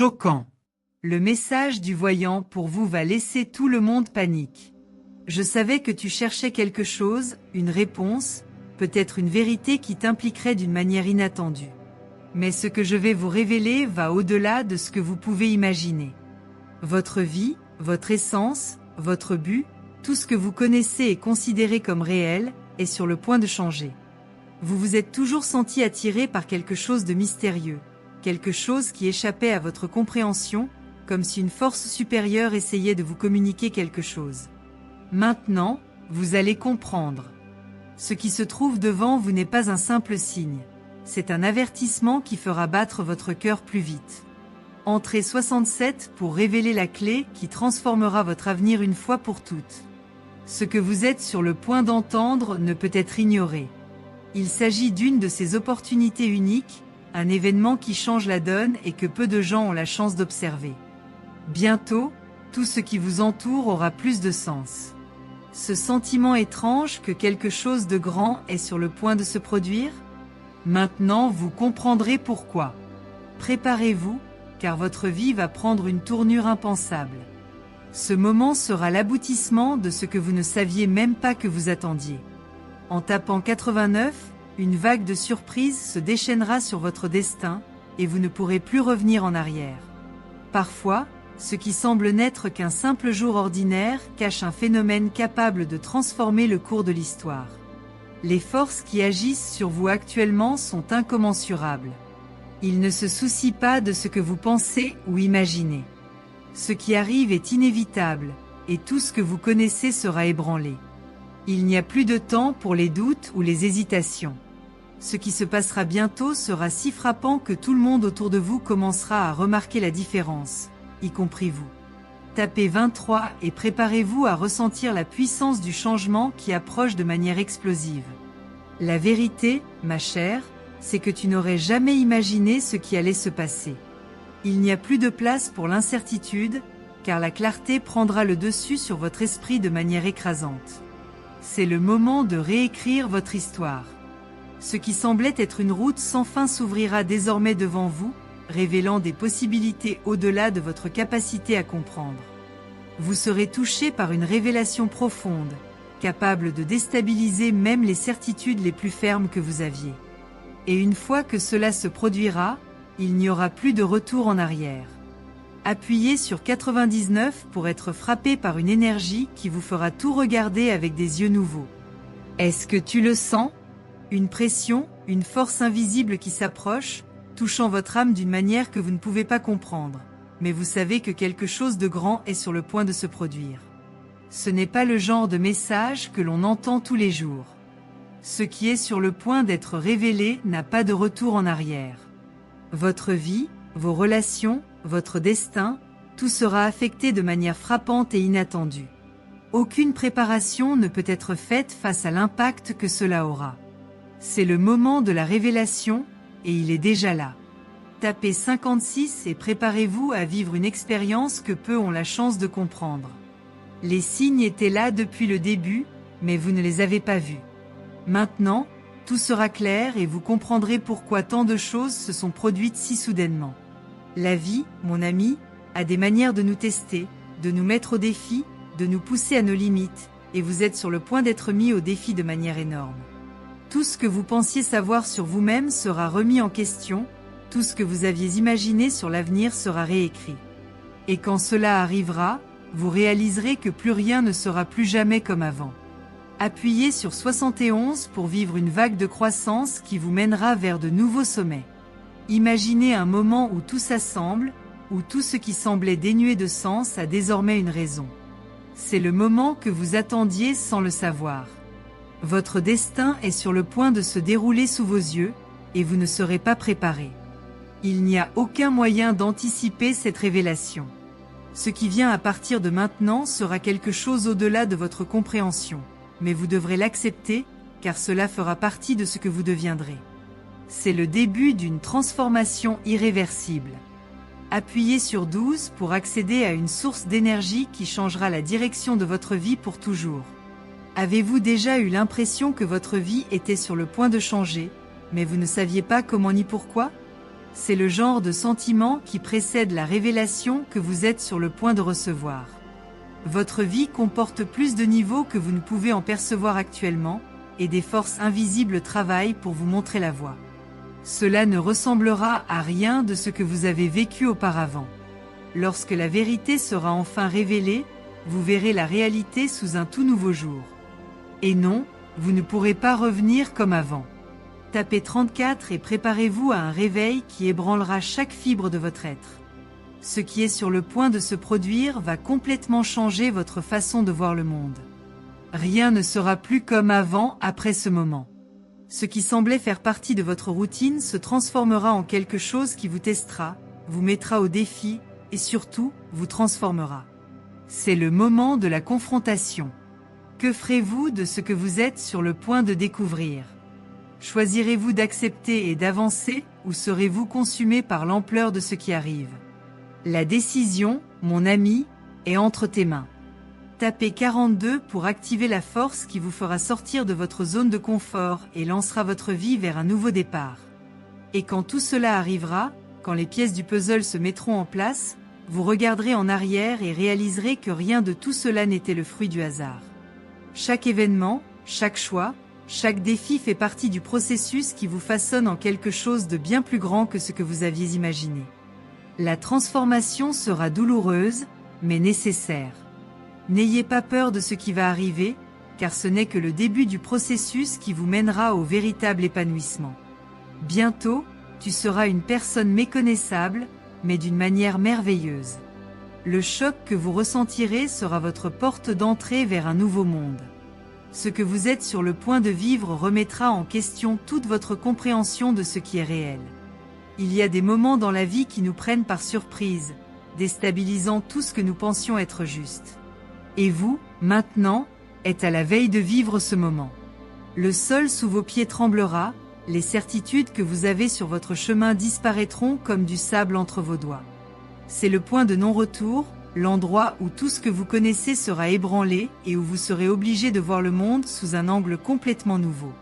Choquant. Le message du voyant pour vous va laisser tout le monde panique. Je savais que tu cherchais quelque chose, une réponse, peut-être une vérité qui t'impliquerait d'une manière inattendue. Mais ce que je vais vous révéler va au-delà de ce que vous pouvez imaginer. Votre vie, votre essence, votre but, tout ce que vous connaissez et considérez comme réel, est sur le point de changer. Vous vous êtes toujours senti attiré par quelque chose de mystérieux, quelque chose qui échappait à votre compréhension, comme si une force supérieure essayait de vous communiquer quelque chose. Maintenant, vous allez comprendre. Ce qui se trouve devant vous n'est pas un simple signe. C'est un avertissement qui fera battre votre cœur plus vite. Entrez 67 pour révéler la clé qui transformera votre avenir une fois pour toutes. Ce que vous êtes sur le point d'entendre ne peut être ignoré. Il s'agit d'une de ces opportunités uniques, un événement qui change la donne et que peu de gens ont la chance d'observer. Bientôt, tout ce qui vous entoure aura plus de sens. Ce sentiment étrange que quelque chose de grand est sur le point de se produire? Maintenant, vous comprendrez pourquoi. Préparez-vous, car votre vie va prendre une tournure impensable. Ce moment sera l'aboutissement de ce que vous ne saviez même pas que vous attendiez. En tapant 89, une vague de surprises se déchaînera sur votre destin, et vous ne pourrez plus revenir en arrière. Parfois, ce qui semble n'être qu'un simple jour ordinaire cache un phénomène capable de transformer le cours de l'histoire. Les forces qui agissent sur vous actuellement sont incommensurables. Ils ne se soucient pas de ce que vous pensez ou imaginez. Ce qui arrive est inévitable, et tout ce que vous connaissez sera ébranlé. Il n'y a plus de temps pour les doutes ou les hésitations. Ce qui se passera bientôt sera si frappant que tout le monde autour de vous commencera à remarquer la différence, y compris vous. Tapez 23 et préparez-vous à ressentir la puissance du changement qui approche de manière explosive. La vérité, ma chère, c'est que tu n'aurais jamais imaginé ce qui allait se passer. Il n'y a plus de place pour l'incertitude, car la clarté prendra le dessus sur votre esprit de manière écrasante. C'est le moment de réécrire votre histoire. Ce qui semblait être une route sans fin s'ouvrira désormais devant vous, révélant des possibilités au-delà de votre capacité à comprendre. Vous serez touché par une révélation profonde, capable de déstabiliser même les certitudes les plus fermes que vous aviez. Et une fois que cela se produira, il n'y aura plus de retour en arrière. Appuyez sur 99 pour être frappé par une énergie qui vous fera tout regarder avec des yeux nouveaux. Est-ce que tu le sens? Une pression, une force invisible qui s'approche, touchant votre âme d'une manière que vous ne pouvez pas comprendre. Mais vous savez que quelque chose de grand est sur le point de se produire. Ce n'est pas le genre de message que l'on entend tous les jours. Ce qui est sur le point d'être révélé n'a pas de retour en arrière. Votre vie, vos relations, votre destin, tout sera affecté de manière frappante et inattendue. Aucune préparation ne peut être faite face à l'impact que cela aura. C'est le moment de la révélation, et il est déjà là. Tapez 56 et préparez-vous à vivre une expérience que peu ont la chance de comprendre. Les signes étaient là depuis le début, mais vous ne les avez pas vus. Maintenant, tout sera clair et vous comprendrez pourquoi tant de choses se sont produites si soudainement. La vie, mon ami, a des manières de nous tester, de nous mettre au défi, de nous pousser à nos limites, et vous êtes sur le point d'être mis au défi de manière énorme. Tout ce que vous pensiez savoir sur vous-même sera remis en question, tout ce que vous aviez imaginé sur l'avenir sera réécrit. Et quand cela arrivera, vous réaliserez que plus rien ne sera plus jamais comme avant. Appuyez sur 71 pour vivre une vague de croissance qui vous mènera vers de nouveaux sommets. Imaginez un moment où tout s'assemble, où tout ce qui semblait dénué de sens a désormais une raison. C'est le moment que vous attendiez sans le savoir. Votre destin est sur le point de se dérouler sous vos yeux, et vous ne serez pas préparé. Il n'y a aucun moyen d'anticiper cette révélation. Ce qui vient à partir de maintenant sera quelque chose au-delà de votre compréhension, mais vous devrez l'accepter, car cela fera partie de ce que vous deviendrez. C'est le début d'une transformation irréversible. Appuyez sur 12 pour accéder à une source d'énergie qui changera la direction de votre vie pour toujours. Avez-vous déjà eu l'impression que votre vie était sur le point de changer, mais vous ne saviez pas comment ni pourquoi? C'est le genre de sentiment qui précède la révélation que vous êtes sur le point de recevoir. Votre vie comporte plus de niveaux que vous ne pouvez en percevoir actuellement, et des forces invisibles travaillent pour vous montrer la voie. Cela ne ressemblera à rien de ce que vous avez vécu auparavant. Lorsque la vérité sera enfin révélée, vous verrez la réalité sous un tout nouveau jour. Et non, vous ne pourrez pas revenir comme avant. Tapez 34 et préparez-vous à un réveil qui ébranlera chaque fibre de votre être. Ce qui est sur le point de se produire va complètement changer votre façon de voir le monde. Rien ne sera plus comme avant après ce moment. Ce qui semblait faire partie de votre routine se transformera en quelque chose qui vous testera, vous mettra au défi, et surtout, vous transformera. C'est le moment de la confrontation. Que ferez-vous de ce que vous êtes sur le point de découvrir? Choisirez-vous d'accepter et d'avancer, ou serez-vous consumé par l'ampleur de ce qui arrive? La décision, mon ami, est entre tes mains. Tapez 42 pour activer la force qui vous fera sortir de votre zone de confort et lancera votre vie vers un nouveau départ. Et quand tout cela arrivera, quand les pièces du puzzle se mettront en place, vous regarderez en arrière et réaliserez que rien de tout cela n'était le fruit du hasard. Chaque événement, chaque choix, chaque défi fait partie du processus qui vous façonne en quelque chose de bien plus grand que ce que vous aviez imaginé. La transformation sera douloureuse, mais nécessaire. N'ayez pas peur de ce qui va arriver, car ce n'est que le début du processus qui vous mènera au véritable épanouissement. Bientôt, tu seras une personne méconnaissable, mais d'une manière merveilleuse. Le choc que vous ressentirez sera votre porte d'entrée vers un nouveau monde. Ce que vous êtes sur le point de vivre remettra en question toute votre compréhension de ce qui est réel. Il y a des moments dans la vie qui nous prennent par surprise, déstabilisant tout ce que nous pensions être juste. Et vous, maintenant, êtes à la veille de vivre ce moment. Le sol sous vos pieds tremblera, les certitudes que vous avez sur votre chemin disparaîtront comme du sable entre vos doigts. C'est le point de non-retour, l'endroit où tout ce que vous connaissez sera ébranlé et où vous serez obligé de voir le monde sous un angle complètement nouveau.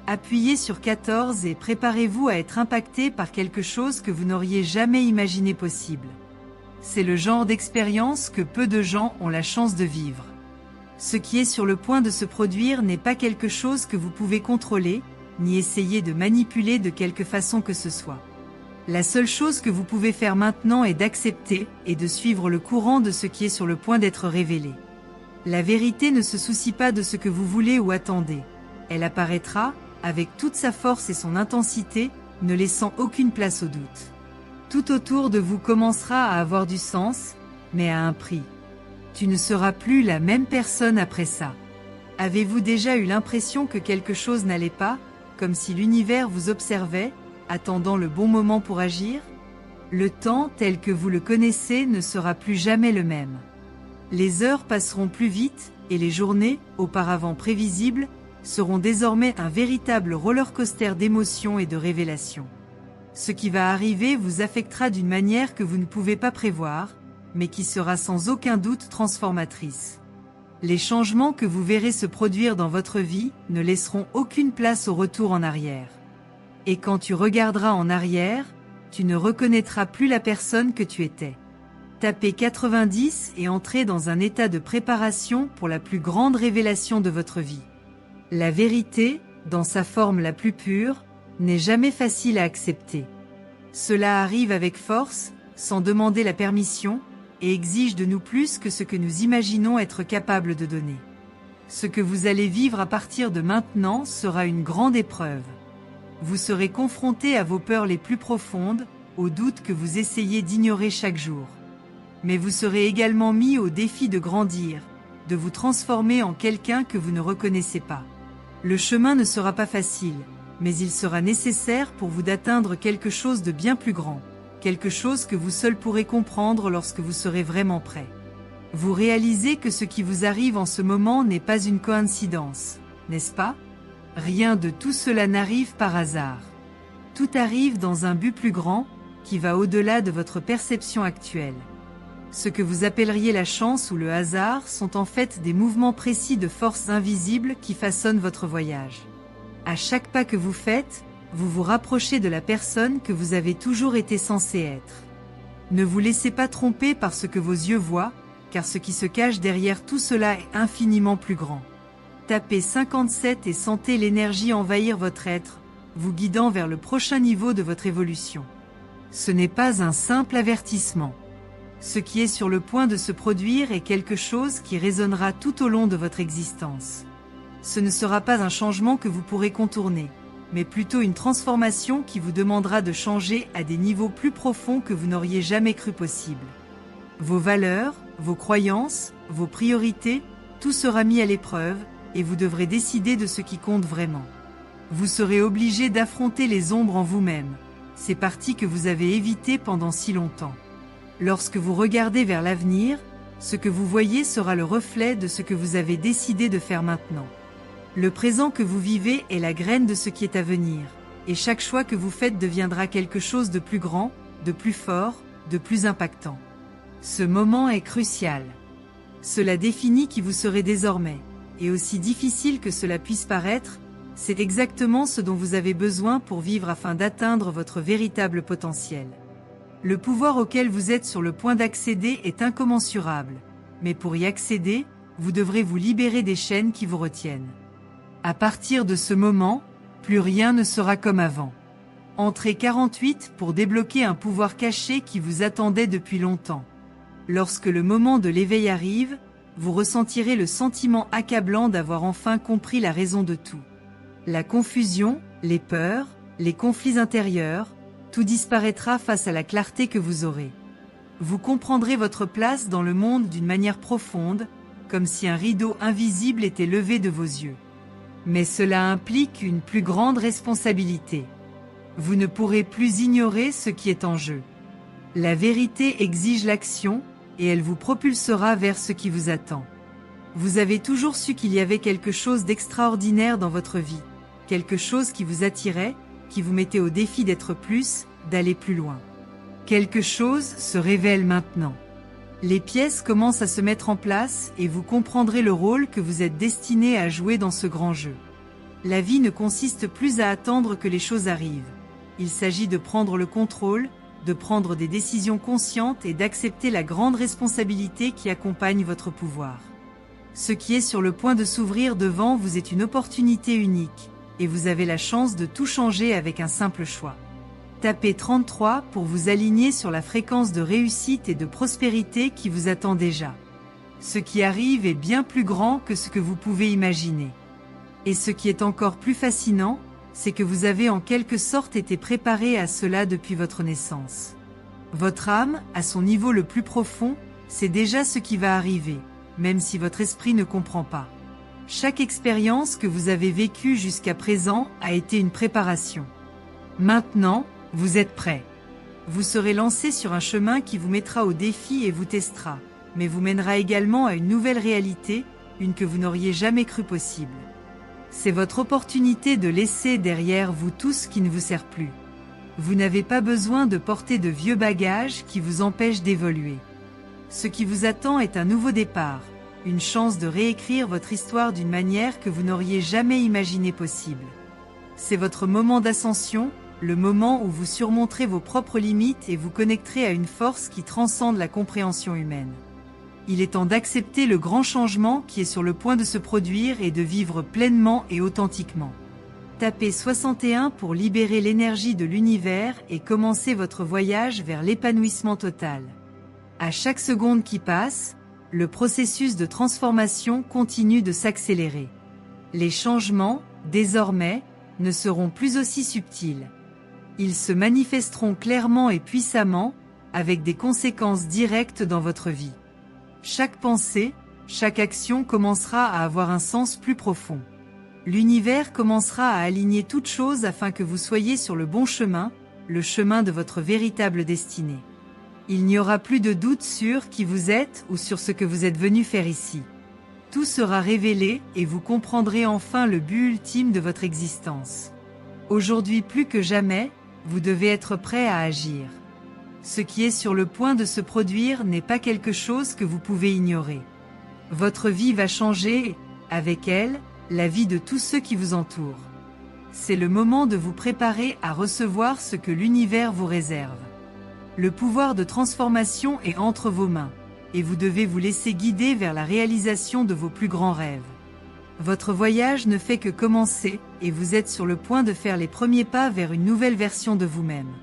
Appuyez sur 14 et préparez-vous à être impacté par quelque chose que vous n'auriez jamais imaginé possible. C'est le genre d'expérience que peu de gens ont la chance de vivre. Ce qui est sur le point de se produire n'est pas quelque chose que vous pouvez contrôler, ni essayer de manipuler de quelque façon que ce soit. La seule chose que vous pouvez faire maintenant est d'accepter et de suivre le courant de ce qui est sur le point d'être révélé. La vérité ne se soucie pas de ce que vous voulez ou attendez. Elle apparaîtra, avec toute sa force et son intensité, ne laissant aucune place au doute. Tout autour de vous commencera à avoir du sens, mais à un prix. Tu ne seras plus la même personne après ça. Avez-vous déjà eu l'impression que quelque chose n'allait pas, comme si l'univers vous observait, attendant le bon moment pour agir? Le temps tel que vous le connaissez ne sera plus jamais le même. Les heures passeront plus vite, et les journées, auparavant prévisibles, seront désormais un véritable roller-coaster d'émotions et de révélations. Ce qui va arriver vous affectera d'une manière que vous ne pouvez pas prévoir, mais qui sera sans aucun doute transformatrice. Les changements que vous verrez se produire dans votre vie ne laisseront aucune place au retour en arrière. Et quand tu regarderas en arrière, tu ne reconnaîtras plus la personne que tu étais. Tapez 90 et entrez dans un état de préparation pour la plus grande révélation de votre vie. La vérité, dans sa forme la plus pure, n'est jamais facile à accepter. Cela arrive avec force, sans demander la permission, et exige de nous plus que ce que nous imaginons être capables de donner. Ce que vous allez vivre à partir de maintenant sera une grande épreuve. Vous serez confronté à vos peurs les plus profondes, aux doutes que vous essayez d'ignorer chaque jour. Mais vous serez également mis au défi de grandir, de vous transformer en quelqu'un que vous ne reconnaissez pas. Le chemin ne sera pas facile, mais il sera nécessaire pour vous d'atteindre quelque chose de bien plus grand, quelque chose que vous seul pourrez comprendre lorsque vous serez vraiment prêt. Vous réalisez que ce qui vous arrive en ce moment n'est pas une coïncidence, n'est-ce pas? Rien de tout cela n'arrive par hasard. Tout arrive dans un but plus grand, qui va au-delà de votre perception actuelle. Ce que vous appelleriez la chance ou le hasard sont en fait des mouvements précis de forces invisibles qui façonnent votre voyage. À chaque pas que vous faites, vous vous rapprochez de la personne que vous avez toujours été censé être. Ne vous laissez pas tromper par ce que vos yeux voient, car ce qui se cache derrière tout cela est infiniment plus grand. Tapez 57 et sentez l'énergie envahir votre être, vous guidant vers le prochain niveau de votre évolution. Ce n'est pas un simple avertissement. Ce qui est sur le point de se produire est quelque chose qui résonnera tout au long de votre existence. Ce ne sera pas un changement que vous pourrez contourner, mais plutôt une transformation qui vous demandera de changer à des niveaux plus profonds que vous n'auriez jamais cru possible. Vos valeurs, vos croyances, vos priorités, tout sera mis à l'épreuve, et vous devrez décider de ce qui compte vraiment. Vous serez obligé d'affronter les ombres en vous-même, ces parties que vous avez évitées pendant si longtemps. Lorsque vous regardez vers l'avenir, ce que vous voyez sera le reflet de ce que vous avez décidé de faire maintenant. Le présent que vous vivez est la graine de ce qui est à venir, et chaque choix que vous faites deviendra quelque chose de plus grand, de plus fort, de plus impactant. Ce moment est crucial. Cela définit qui vous serez désormais, et aussi difficile que cela puisse paraître, c'est exactement ce dont vous avez besoin pour vivre afin d'atteindre votre véritable potentiel. Le pouvoir auquel vous êtes sur le point d'accéder est incommensurable, mais pour y accéder, vous devrez vous libérer des chaînes qui vous retiennent. À partir de ce moment, plus rien ne sera comme avant. Entrez 48 pour débloquer un pouvoir caché qui vous attendait depuis longtemps. Lorsque le moment de l'éveil arrive, vous ressentirez le sentiment accablant d'avoir enfin compris la raison de tout. La confusion, les peurs, les conflits intérieurs, tout disparaîtra face à la clarté que vous aurez. Vous comprendrez votre place dans le monde d'une manière profonde, comme si un rideau invisible était levé de vos yeux. Mais cela implique une plus grande responsabilité. Vous ne pourrez plus ignorer ce qui est en jeu. La vérité exige l'action, et elle vous propulsera vers ce qui vous attend. Vous avez toujours su qu'il y avait quelque chose d'extraordinaire dans votre vie, quelque chose qui vous attirait, qui vous mettait au défi d'être plus, d'aller plus loin. Quelque chose se révèle maintenant. Les pièces commencent à se mettre en place et vous comprendrez le rôle que vous êtes destiné à jouer dans ce grand jeu. La vie ne consiste plus à attendre que les choses arrivent. Il s'agit de prendre le contrôle, de prendre des décisions conscientes et d'accepter la grande responsabilité qui accompagne votre pouvoir. Ce qui est sur le point de s'ouvrir devant vous est une opportunité unique, et vous avez la chance de tout changer avec un simple choix. Tapez 33 pour vous aligner sur la fréquence de réussite et de prospérité qui vous attend déjà. Ce qui arrive est bien plus grand que ce que vous pouvez imaginer. Et ce qui est encore plus fascinant, c'est que vous avez en quelque sorte été préparé à cela depuis votre naissance. Votre âme, à son niveau le plus profond, sait déjà ce qui va arriver, même si votre esprit ne comprend pas. Chaque expérience que vous avez vécue jusqu'à présent a été une préparation. Maintenant, vous êtes prêt. Vous serez lancé sur un chemin qui vous mettra au défi et vous testera, mais vous mènera également à une nouvelle réalité, une que vous n'auriez jamais cru possible. C'est votre opportunité de laisser derrière vous tout ce qui ne vous sert plus. Vous n'avez pas besoin de porter de vieux bagages qui vous empêchent d'évoluer. Ce qui vous attend est un nouveau départ, une chance de réécrire votre histoire d'une manière que vous n'auriez jamais imaginé possible. C'est votre moment d'ascension, le moment où vous surmonterez vos propres limites et vous connecterez à une force qui transcende la compréhension humaine. Il est temps d'accepter le grand changement qui est sur le point de se produire et de vivre pleinement et authentiquement. Tapez 61 pour libérer l'énergie de l'univers et commencer votre voyage vers l'épanouissement total. À chaque seconde qui passe, le processus de transformation continue de s'accélérer. Les changements, désormais, ne seront plus aussi subtils. Ils se manifesteront clairement et puissamment, avec des conséquences directes dans votre vie. Chaque pensée, chaque action commencera à avoir un sens plus profond. L'univers commencera à aligner toutes choses afin que vous soyez sur le bon chemin, le chemin de votre véritable destinée. Il n'y aura plus de doute sur qui vous êtes ou sur ce que vous êtes venu faire ici. Tout sera révélé et vous comprendrez enfin le but ultime de votre existence. Aujourd'hui plus que jamais, vous devez être prêt à agir. Ce qui est sur le point de se produire n'est pas quelque chose que vous pouvez ignorer. Votre vie va changer et, avec elle, la vie de tous ceux qui vous entourent. C'est le moment de vous préparer à recevoir ce que l'univers vous réserve. Le pouvoir de transformation est entre vos mains, et vous devez vous laisser guider vers la réalisation de vos plus grands rêves. Votre voyage ne fait que commencer, et vous êtes sur le point de faire les premiers pas vers une nouvelle version de vous-même.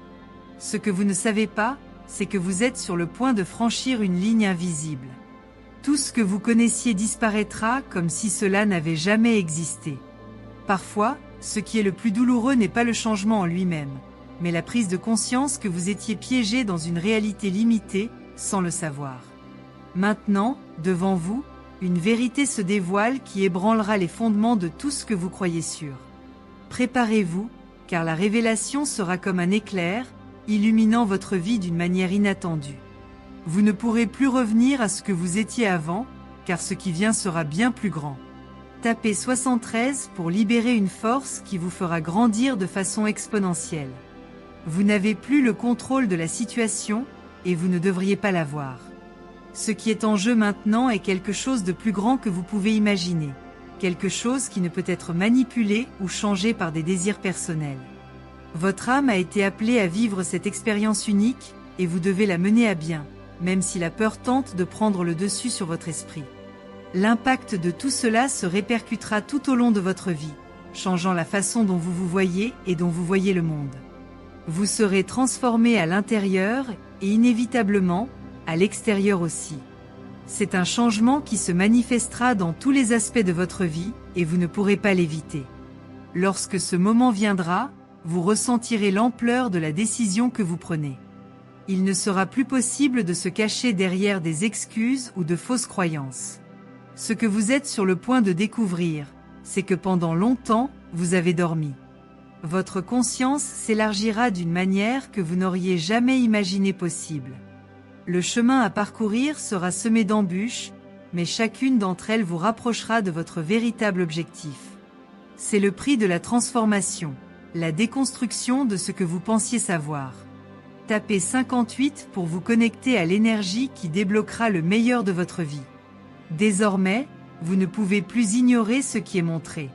Ce que vous ne savez pas, c'est que vous êtes sur le point de franchir une ligne invisible. Tout ce que vous connaissiez disparaîtra comme si cela n'avait jamais existé. Parfois, ce qui est le plus douloureux n'est pas le changement en lui-même, mais la prise de conscience que vous étiez piégé dans une réalité limitée, sans le savoir. Maintenant, devant vous, une vérité se dévoile qui ébranlera les fondements de tout ce que vous croyez sûr. Préparez-vous, car la révélation sera comme un éclair, illuminant votre vie d'une manière inattendue. Vous ne pourrez plus revenir à ce que vous étiez avant, car ce qui vient sera bien plus grand. Tapez 73 pour libérer une force qui vous fera grandir de façon exponentielle. Vous n'avez plus le contrôle de la situation, et vous ne devriez pas l'avoir. Ce qui est en jeu maintenant est quelque chose de plus grand que vous pouvez imaginer, quelque chose qui ne peut être manipulé ou changé par des désirs personnels. Votre âme a été appelée à vivre cette expérience unique, et vous devez la mener à bien, même si la peur tente de prendre le dessus sur votre esprit. L'impact de tout cela se répercutera tout au long de votre vie, changeant la façon dont vous vous voyez et dont vous voyez le monde. Vous serez transformé à l'intérieur, et inévitablement, à l'extérieur aussi. C'est un changement qui se manifestera dans tous les aspects de votre vie, et vous ne pourrez pas l'éviter. Lorsque ce moment viendra, vous ressentirez l'ampleur de la décision que vous prenez. Il ne sera plus possible de se cacher derrière des excuses ou de fausses croyances. Ce que vous êtes sur le point de découvrir, c'est que pendant longtemps, vous avez dormi. Votre conscience s'élargira d'une manière que vous n'auriez jamais imaginé possible. Le chemin à parcourir sera semé d'embûches, mais chacune d'entre elles vous rapprochera de votre véritable objectif. C'est le prix de la transformation, la déconstruction de ce que vous pensiez savoir. Tapez 58 pour vous connecter à l'énergie qui débloquera le meilleur de votre vie. Désormais, vous ne pouvez plus ignorer ce qui est montré.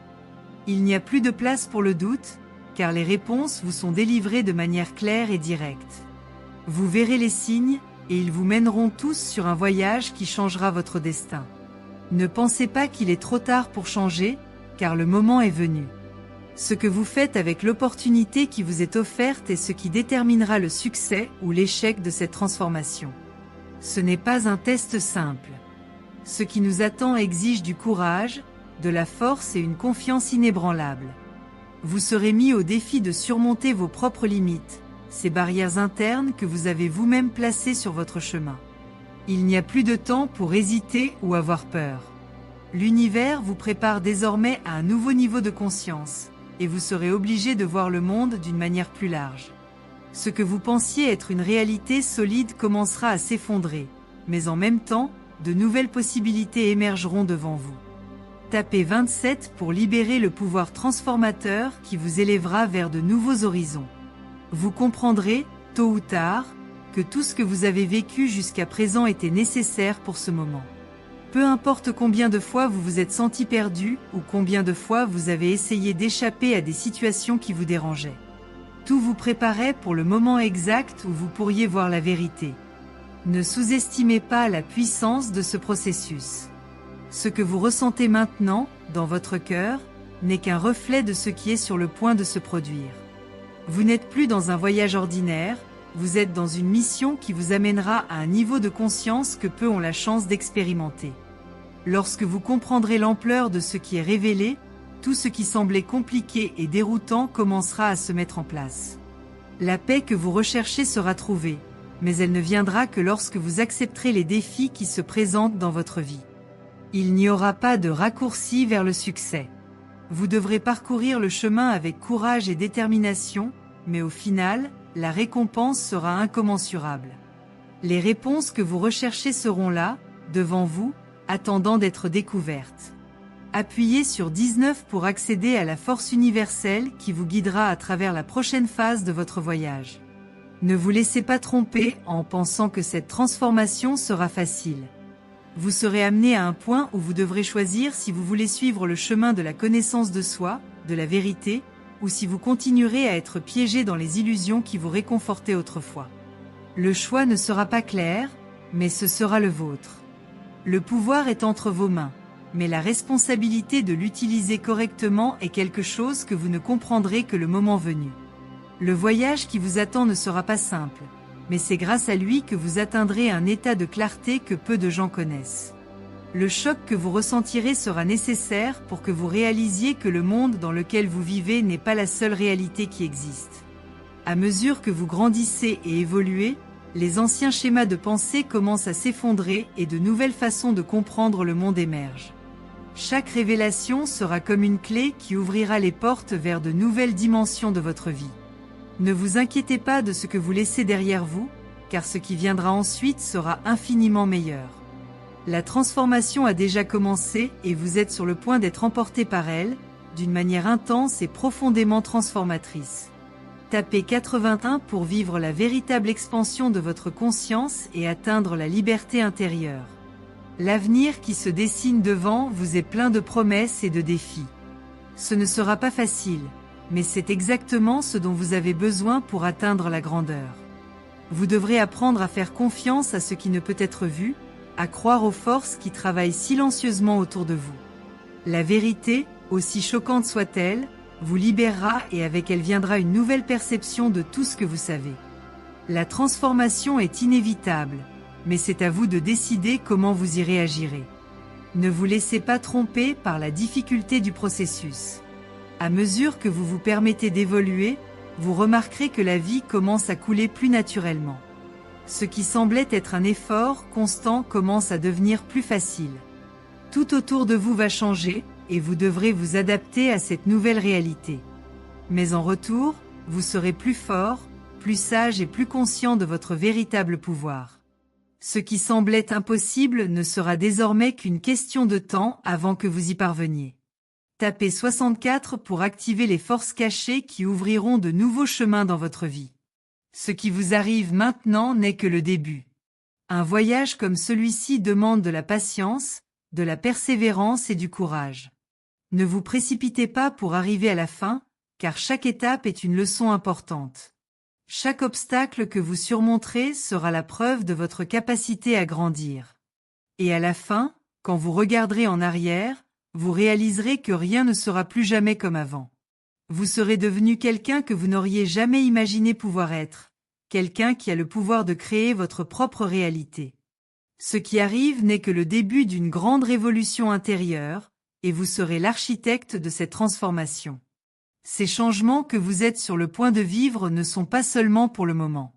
Il n'y a plus de place pour le doute, car les réponses vous sont délivrées de manière claire et directe. Vous verrez les signes, et ils vous mèneront tous sur un voyage qui changera votre destin. Ne pensez pas qu'il est trop tard pour changer, car le moment est venu. Ce que vous faites avec l'opportunité qui vous est offerte est ce qui déterminera le succès ou l'échec de cette transformation. Ce n'est pas un test simple. Ce qui nous attend exige du courage, de la force et une confiance inébranlable. Vous serez mis au défi de surmonter vos propres limites, ces barrières internes que vous avez vous-même placées sur votre chemin. Il n'y a plus de temps pour hésiter ou avoir peur. L'univers vous prépare désormais à un nouveau niveau de conscience, et vous serez obligé de voir le monde d'une manière plus large. Ce que vous pensiez être une réalité solide commencera à s'effondrer, mais en même temps, de nouvelles possibilités émergeront devant vous. Tapez 27 pour libérer le pouvoir transformateur qui vous élèvera vers de nouveaux horizons. Vous comprendrez, tôt ou tard, que tout ce que vous avez vécu jusqu'à présent était nécessaire pour ce moment. Peu importe combien de fois vous vous êtes senti perdu ou combien de fois vous avez essayé d'échapper à des situations qui vous dérangeaient. Tout vous préparait pour le moment exact où vous pourriez voir la vérité. Ne sous-estimez pas la puissance de ce processus. Ce que vous ressentez maintenant, dans votre cœur, n'est qu'un reflet de ce qui est sur le point de se produire. Vous n'êtes plus dans un voyage ordinaire, vous êtes dans une mission qui vous amènera à un niveau de conscience que peu ont la chance d'expérimenter. Lorsque vous comprendrez l'ampleur de ce qui est révélé, tout ce qui semblait compliqué et déroutant commencera à se mettre en place. La paix que vous recherchez sera trouvée, mais elle ne viendra que lorsque vous accepterez les défis qui se présentent dans votre vie. Il n'y aura pas de raccourci vers le succès. Vous devrez parcourir le chemin avec courage et détermination, mais au final, la récompense sera incommensurable. Les réponses que vous recherchez seront là, devant vous, attendant d'être découvertes. Appuyez sur 19 pour accéder à la force universelle qui vous guidera à travers la prochaine phase de votre voyage. Ne vous laissez pas tromper en pensant que cette transformation sera facile. Vous serez amené à un point où vous devrez choisir si vous voulez suivre le chemin de la connaissance de soi, de la vérité, ou si vous continuerez à être piégé dans les illusions qui vous réconfortaient autrefois. Le choix ne sera pas clair, mais ce sera le vôtre. Le pouvoir est entre vos mains, mais la responsabilité de l'utiliser correctement est quelque chose que vous ne comprendrez que le moment venu. Le voyage qui vous attend ne sera pas simple, mais c'est grâce à lui que vous atteindrez un état de clarté que peu de gens connaissent. Le choc que vous ressentirez sera nécessaire pour que vous réalisiez que le monde dans lequel vous vivez n'est pas la seule réalité qui existe. À mesure que vous grandissez et évoluez, les anciens schémas de pensée commencent à s'effondrer et de nouvelles façons de comprendre le monde émergent. Chaque révélation sera comme une clé qui ouvrira les portes vers de nouvelles dimensions de votre vie. Ne vous inquiétez pas de ce que vous laissez derrière vous, car ce qui viendra ensuite sera infiniment meilleur. La transformation a déjà commencé et vous êtes sur le point d'être emporté par elle, d'une manière intense et profondément transformatrice. Tapez 81 pour vivre la véritable expansion de votre conscience et atteindre la liberté intérieure. L'avenir qui se dessine devant vous est plein de promesses et de défis. Ce ne sera pas facile, mais c'est exactement ce dont vous avez besoin pour atteindre la grandeur. Vous devrez apprendre à faire confiance à ce qui ne peut être vu, à croire aux forces qui travaillent silencieusement autour de vous. La vérité, aussi choquante soit-elle, vous libérera et avec elle viendra une nouvelle perception de tout ce que vous savez. La transformation est inévitable, mais c'est à vous de décider comment vous y réagirez. Ne vous laissez pas tromper par la difficulté du processus. À mesure que vous vous permettez d'évoluer, vous remarquerez que la vie commence à couler plus naturellement. Ce qui semblait être un effort constant commence à devenir plus facile. Tout autour de vous va changer, et vous devrez vous adapter à cette nouvelle réalité. Mais en retour, vous serez plus fort, plus sage et plus conscient de votre véritable pouvoir. Ce qui semblait impossible ne sera désormais qu'une question de temps avant que vous y parveniez. Tapez 64 pour activer les forces cachées qui ouvriront de nouveaux chemins dans votre vie. Ce qui vous arrive maintenant n'est que le début. Un voyage comme celui-ci demande de la patience, de la persévérance et du courage. Ne vous précipitez pas pour arriver à la fin, car chaque étape est une leçon importante. Chaque obstacle que vous surmonterez sera la preuve de votre capacité à grandir. Et à la fin, quand vous regarderez en arrière, vous réaliserez que rien ne sera plus jamais comme avant. Vous serez devenu quelqu'un que vous n'auriez jamais imaginé pouvoir être, quelqu'un qui a le pouvoir de créer votre propre réalité. Ce qui arrive n'est que le début d'une grande révolution intérieure, et vous serez l'architecte de cette transformation. Ces changements que vous êtes sur le point de vivre ne sont pas seulement pour le moment.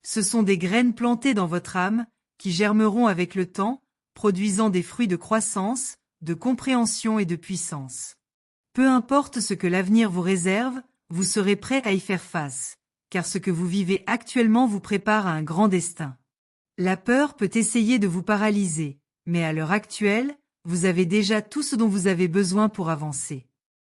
Ce sont des graines plantées dans votre âme, qui germeront avec le temps, produisant des fruits de croissance, de compréhension et de puissance. Peu importe ce que l'avenir vous réserve, vous serez prêt à y faire face, car ce que vous vivez actuellement vous prépare à un grand destin. La peur peut essayer de vous paralyser, mais à l'heure actuelle, vous avez déjà tout ce dont vous avez besoin pour avancer.